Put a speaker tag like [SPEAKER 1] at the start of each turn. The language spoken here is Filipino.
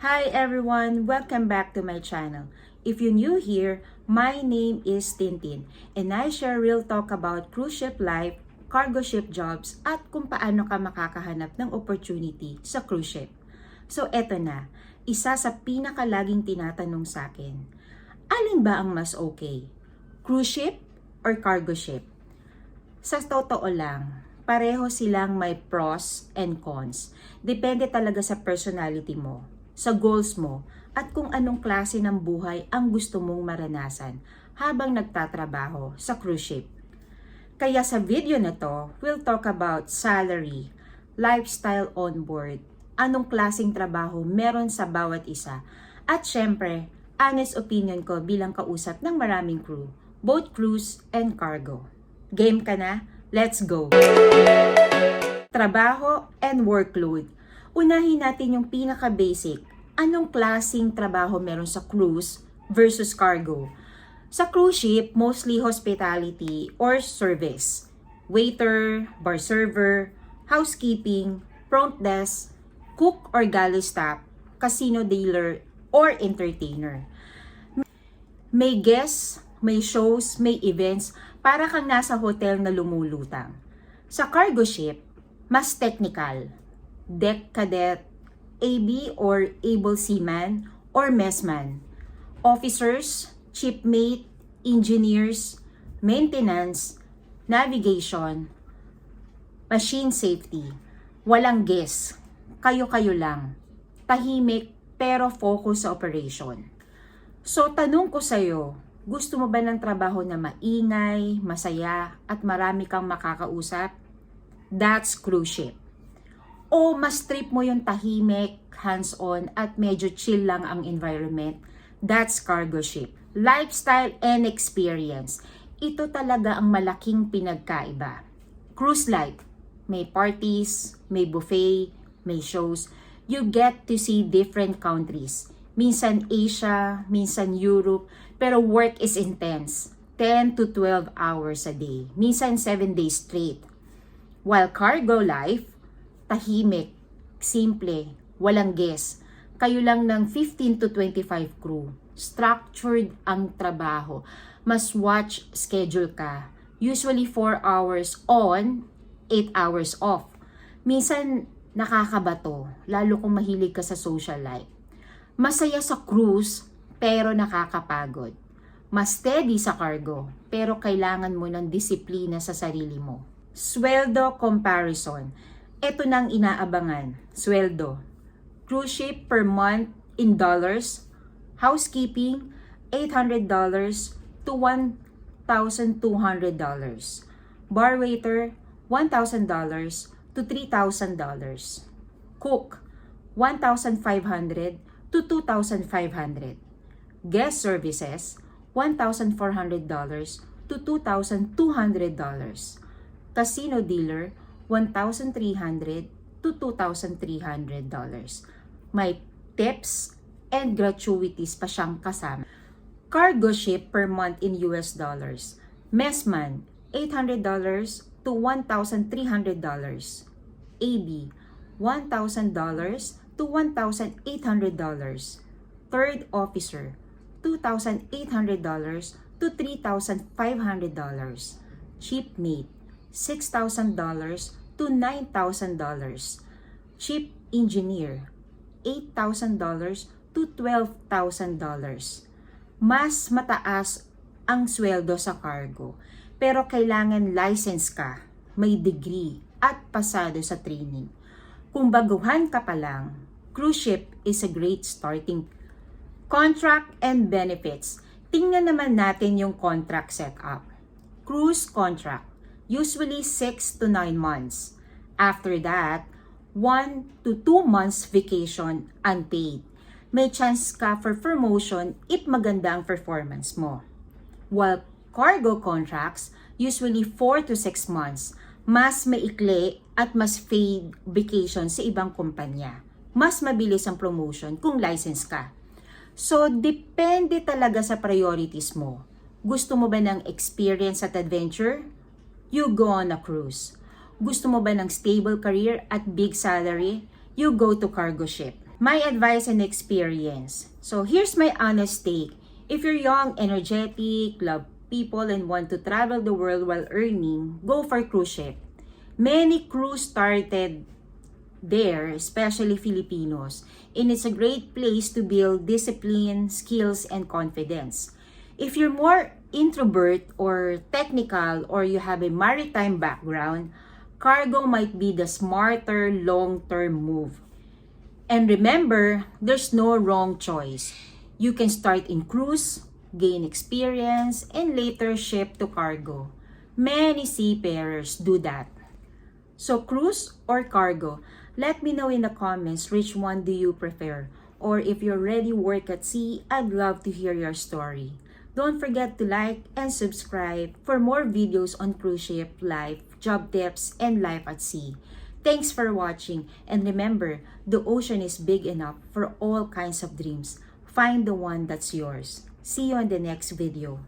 [SPEAKER 1] Hi everyone! Welcome back to my channel. If you're new here, my name is Tintin and I share real talk about cruise ship life, cargo ship jobs at kung paano ka makakahanap ng opportunity sa cruise ship. So eto na, isa sa pinakalaging tinatanong sa akin, alin ba ang mas okay? Cruise ship or cargo ship? Sa totoo lang, pareho silang may pros and cons. Depende talaga sa personality mo, sa goals mo, at kung anong klase ng buhay ang gusto mong maranasan habang nagtatrabaho sa cruise ship. Kaya sa video na to, we'll talk about salary, lifestyle on board, anong klaseng trabaho meron sa bawat isa, at syempre, honest opinion ko bilang kausap ng maraming crew, both cruise and cargo. Game ka na? Let's go! Trabaho and workload. Unahin natin yung pinaka-basic. Anong klaseng trabaho meron sa cruise versus cargo? Sa cruise ship, mostly hospitality or service. Waiter, bar server, housekeeping, front desk, cook or galley staff, casino dealer, or entertainer. May guests, may shows, may events, para kang nasa hotel na lumulutang. Sa cargo ship, mas technical. Deck cadet, AB or able seaman, or messman. Officers, shipmate, engineers, maintenance, navigation, machine safety. Walang guest. Kayo-kayo lang. Tahimik pero focus sa operation. So tanong ko sa'yo, gusto mo ba ng trabaho na maingay, masaya, at marami kang makakausap? That's cruise ship. O mas trip mo yung tahimik, hands-on, at medyo chill lang ang environment? That's cargo ship. Lifestyle and experience. Ito talaga ang malaking pinagkaiba. Cruise life. May parties, may buffet, may shows. You get to see different countries. Minsan Asia, minsan Europe, pero work is intense. 10 to 12 hours a day. Minsan 7 days straight. While cargo life, tahimik, simple, walang guest. Kayo lang ng 15 to 25 crew. Structured ang trabaho. Mas watch schedule ka. Usually 4 hours on, 8 hours off. Minsan nakakabato, lalo kung mahilig ka sa social life. Masaya sa cruise, pero nakakapagod. Mas steady sa cargo, pero kailangan mo ng disiplina sa sarili mo. Sweldo comparison. Ito nang inaabangan. Sweldo. Cruise ship per month in dollars. Housekeeping, $800 to $1,200. Bar waiter, $1,000 to $3,000. Cook, $1,500 to $2,500. Guest services, $1,400 to $2,200. Casino dealer, $1,300 to $2,300. May tips and gratuities pa siyang kasama. Cargo ship per month in US dollars. Messman, $800 to $1,300. AB, $1,000 to $1,800. Third officer, $2,800 to $3,500. Shipmate, $6,000 to $9,000. Chief engineer, $8,000 to $12,000. Mas mataas ang sweldo sa cargo, pero kailangan license ka, may degree, at pasado sa training. Kung baguhan ka pa lang, cruise ship is a great starting. Contract and benefits. Tingnan naman natin yung contract setup. Cruise contract, usually 6 to 9 months. After that, 1 to 2 months vacation unpaid. May chance ka for promotion if maganda ang performance mo. While cargo contracts, usually 4 to 6 months. Mas maikli at mas paid vacation sa ibang kumpanya. Mas mabilis ang promotion kung license ka. So, depende talaga sa priorities mo. Gusto mo ba ng experience at adventure? You go on a cruise. Gusto mo ba ng stable career at big salary? You go to cargo ship. My advice and experience. So here's my honest take. If you're young, energetic, love people, and want to travel the world while earning, go for cruise ship. Many crews started there, especially Filipinos, and it's a great place to build discipline, skills, and confidence. If you're more introvert or technical or you have a maritime background, cargo might be the smarter long-term move. And remember, there's no wrong choice. You can start in cruise, gain experience, and later ship to cargo. Many seafarers do that. So cruise or cargo? Let me know in the comments which one do you prefer. Or if you already work at sea, I'd love to hear your story. Don't forget to like and subscribe for more videos on cruise ship life, job tips, and life at sea. Thanks for watching, and remember, the ocean is big enough for all kinds of dreams. Find the one that's yours. See you on the next video.